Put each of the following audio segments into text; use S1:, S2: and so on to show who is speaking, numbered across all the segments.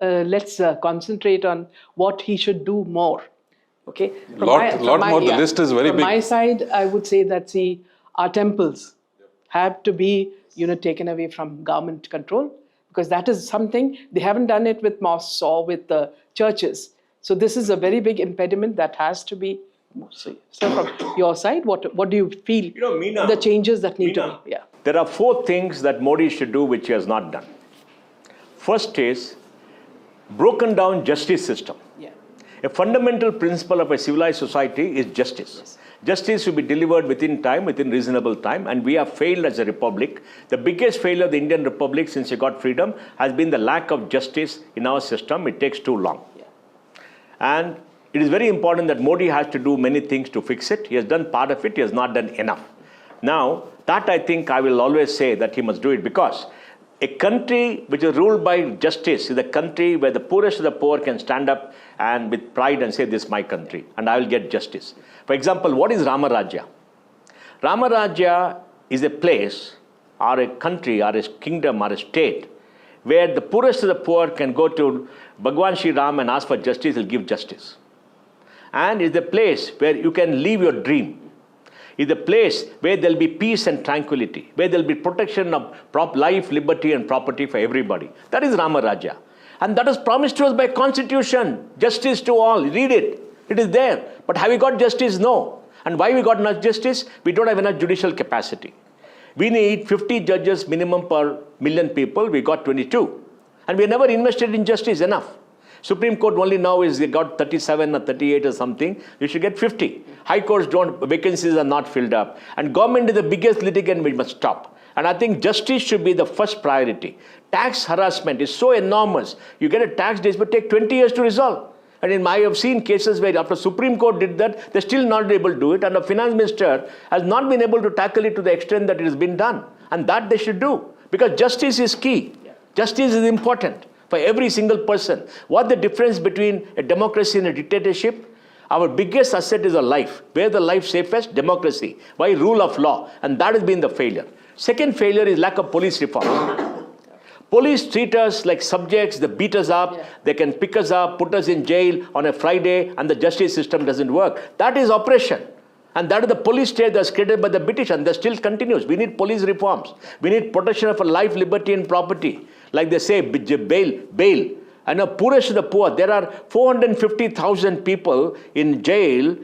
S1: let's concentrate on what he should do more. Okay.
S2: Lot more. The list is very
S1: from
S2: big.
S1: From my side, I would say that our temples have to be taken away from government control, because that is something they haven't done it with mosques or with the churches. So this is a very big impediment that has to be. So from your side, what do you feel?
S3: Meena,
S1: the changes that need to be. Yeah.
S3: There are 4 things that Modi should do which he has not done. First is broken down justice system.
S1: Yeah.
S3: A fundamental principle of a civilized society is justice. Yes. Justice should be delivered within time, within reasonable time, and we have failed as a republic. The biggest failure of the Indian Republic since we got freedom has been the lack of justice in our system. It takes too long. Yeah. And it is very important that Modi has to do many things to fix it. He has done part of it, he has not done enough. Now, that I think I will always say that he must do it, because a country which is ruled by justice is a country where the poorest of the poor can stand up and with pride and say, this is my country and I will get justice. For example, what is Rama Rajya? Rama Rajya is a place or a country or a kingdom or a state where the poorest of the poor can go to Bhagwan Shri Ram and ask for justice, he'll give justice. And it's a place where you can live your dream. It's a place where there'll be peace and tranquility, where there'll be protection of life, liberty and property for everybody. That is Rama Rajya. And that is promised to us by Constitution. Justice to all. Read it. It is there. But have we got justice? No. And why we got enough justice? We don't have enough judicial capacity. We need 50 judges minimum per million people. We got 22. And we never invested in justice enough. Supreme Court only now is they got 37 or 38 or something. You should get 50. High courts vacancies are not filled up. And government is the biggest litigant, we must stop. And I think justice should be the first priority. Tax harassment is so enormous. You get a tax dispute, take 20 years to resolve. And I have seen cases where after Supreme Court did that, they're still not able to do it. And the finance minister has not been able to tackle it to the extent that it has been done. And that they should do. Because justice is key. Justice is important for every single person. What the difference between a democracy and a dictatorship? Our biggest asset is a life. Where the life safest? Democracy. Why? Rule of law. And that has been the failure. Second failure is lack of police reform. Police treat us like subjects, they beat us up, they can pick us up, put us in jail on a Friday, and the justice system doesn't work. That is oppression. And that is the police state that's created by the British, and that still continues. We need police reforms. We need protection of life, liberty, and property. Like they say, bail. And the poorest of the poor, there are 450,000 people in jail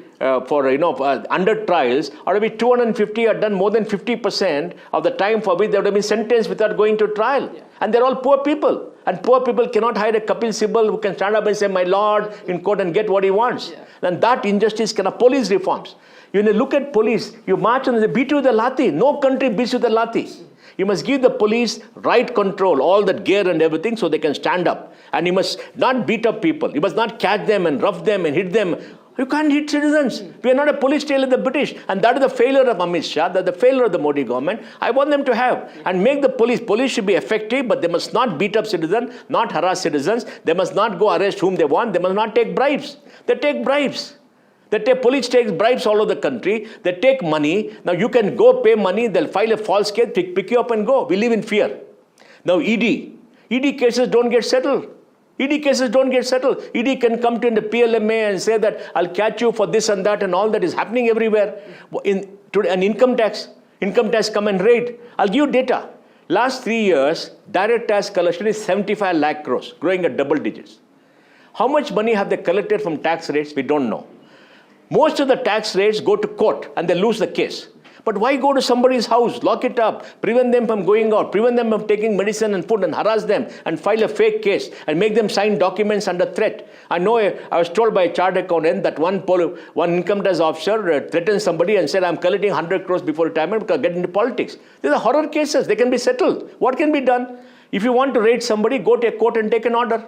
S3: for under trials. Out of which 250 are done more than 50% of the time for which they would have been sentenced without going to trial. Yeah. And they're all poor people. And poor people cannot hire a Kapil Sibal who can stand up and say, my lord, in court and get what he wants. Yeah. And that injustice cannot. Police reforms. You look at police, you march and they beat you with a lathi. No country beats you with a lathi. You must give the police right control, all that gear and everything, so they can stand up. And you must not beat up people. You must not catch them and rough them and hit them. You can't hit citizens. We are not a police state like the British. And that is the failure of Amit Shah, that the failure of the Modi government. I want them to have. And make the police should be effective, but they must not beat up citizens, not harass citizens. They must not go arrest whom they want. They must not take bribes. They take bribes. Police takes bribes all over the country. They take money. Now you can go pay money. They'll file a false case, pick you up and go. We live in fear. Now ED cases don't get settled. ED cases don't get settled. ED can come to the PLMA and say that I'll catch you for this and that, and all that is happening everywhere. And income tax come and raid. I'll give you data. Last 3 years, direct tax collection is 75 lakh crores, growing at double digits. How much money have they collected from tax rates? We don't know. Most of the tax rates go to court and they lose the case. But why go to somebody's house, lock it up, prevent them from going out, prevent them from taking medicine and food and harass them and file a fake case and make them sign documents under threat? I know I was told by a chartered accountant that one income tax officer threatened somebody and said, I'm collecting 100 crores before retirement because I get into politics. These are horror cases. They can be settled. What can be done? If you want to raid somebody, go to a court and take an order.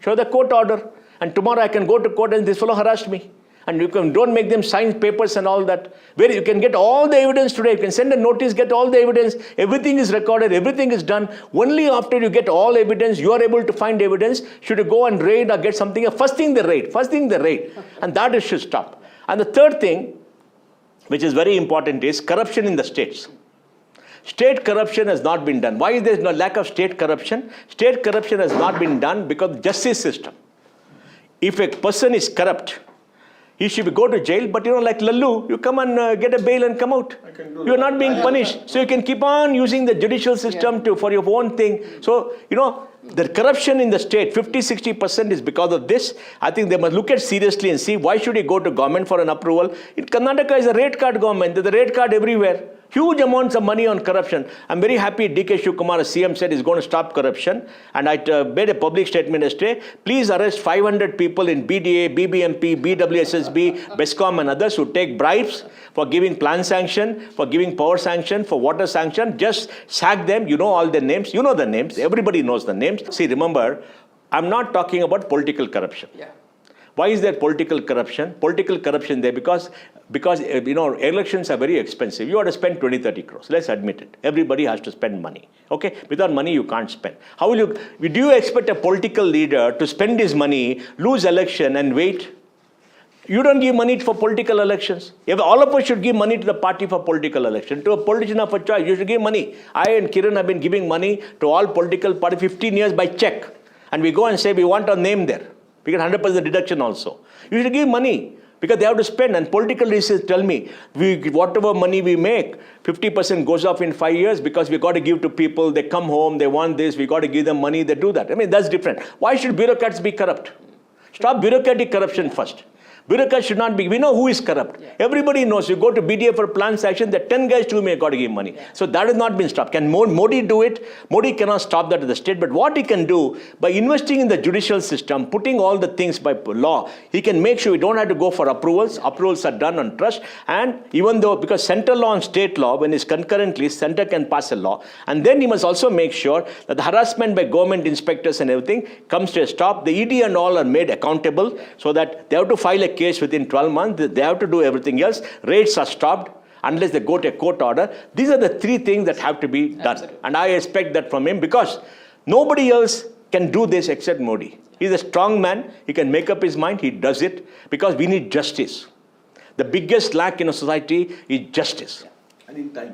S3: Show the court order. And tomorrow I can go to court and this fellow harassed me. And don't make them sign papers and all that. Where you can get all the evidence today. You can send a notice, get all the evidence. Everything is recorded. Everything is done. Only after you get all evidence, you are able to find evidence. Should you go and raid or get something? First thing they raid. And that should stop. And the third thing, which is very important, is corruption in the states. State corruption has not been done. Why is there no lack of state corruption? State corruption has not been done because of the justice system. If a person is corrupt, he should go to jail, but like Lallu, you come and get a bail and come out. You're not being punished. So you can keep on using the judicial system for your own thing. So, the corruption in the state, 50-60% is because of this. I think they must look at seriously and see why should he go to government for an approval. In Karnataka is a rate card government. There's a rate card everywhere. Huge amounts of money on corruption. I'm very happy DK Shivkumar, CM, said he's going to stop corruption. And I made a public statement yesterday. Please arrest 500 people in BDA, BBMP, BWSSB, BESCOM and others who take bribes for giving plan sanction, for giving power sanction, for water sanction. Just sack them. You know all their names. You know the names. Everybody knows the names. See, remember, I'm not talking about political corruption.
S1: Yeah.
S3: Why is there political corruption? Political corruption there because elections are very expensive. You have to spend 20-30 crores. Let's admit it. Everybody has to spend money. Okay? Without money, you can't spend. Do you expect a political leader to spend his money, lose election and wait? You don't give money for political elections. If all of us should give money to the party for political election, to a politician of a choice, you should give money. I and Kiran have been giving money to all political parties 15 years by check. And we go and say we want our name there. We get 100% deduction also. You should give money because they have to spend. And political leaders tell me, whatever money we make, 50% goes off in 5 years because we got to give to people. They come home, they want this, we got to give them money, they do that. I mean, that's different. Why should bureaucrats be corrupt? Stop bureaucratic corruption first. Bureaucrats should not be. We know who is corrupt. Yeah. Everybody knows. You go to BDA for plan sanction, there are 10 guys to me got to give money. Yeah. So that has not been stopped. Can Modi do it? Modi cannot stop that at the state. But what he can do, by investing in the judicial system, putting all the things by law, he can make sure we don't have to go for approvals. Approvals are done on trust. And even though, because central law and state law, when it's concurrently, center can pass a law. And then he must also make sure that the harassment by government inspectors and everything comes to a stop. The ED and all are made accountable so that they have to file a case within 12 months. They have to do everything else. Raids are stopped unless they go to a court order. These are the three things that have to be done. Absolutely. And I expect that from him because nobody else can do this except Modi. He's a strong man. He can make up his mind. He does it because we need justice. The biggest lack in a society is justice.
S4: And in time.